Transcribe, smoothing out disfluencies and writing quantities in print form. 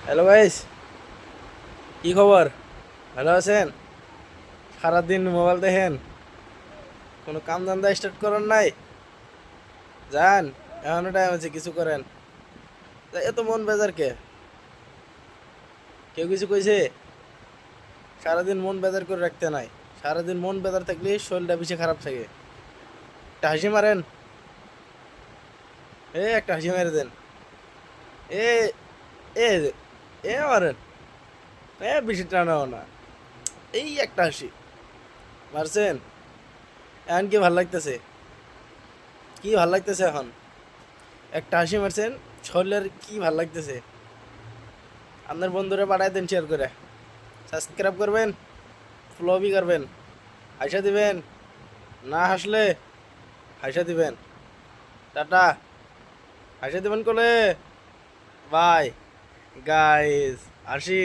Hello guys, কি খবর? ভালো আছেন? সারাদিন মোবাইল দেখেন, কোনো কাম ধান্দা স্টার্ট করেন নাই? যান, এখনো টাইম আছে, কিছু করেন। তা এত মন বেজার কে? কেউ কিছু কইছে? সারাদিন মন বেজার করে রাখতে নাই। সারাদিন মন বেজার থাকলে শরীরটা বেশি খারাপ থাকে। একটা হাসি মারেন। একটা হাসি মেরে দেন। এ এ এ মারেন। বেশি টানাও না। এই একটা হাসি মারছেন। এখন কি ভাল লাগতেছে? কি ভাল লাগতেছে এখন? একটা হাসি মারছেন, শরীরের কি ভাল লাগতেছে? আপনার বন্ধুরা পাঠায় দেন শেয়ার করে। সাবস্ক্রাইব করবেন, ফলোবি করবেন, হাসা দিবেন। না হাসলে হাসা দিবেন। টাটা। হাসা দিবেন কোলে। বাই গাইস, আসি।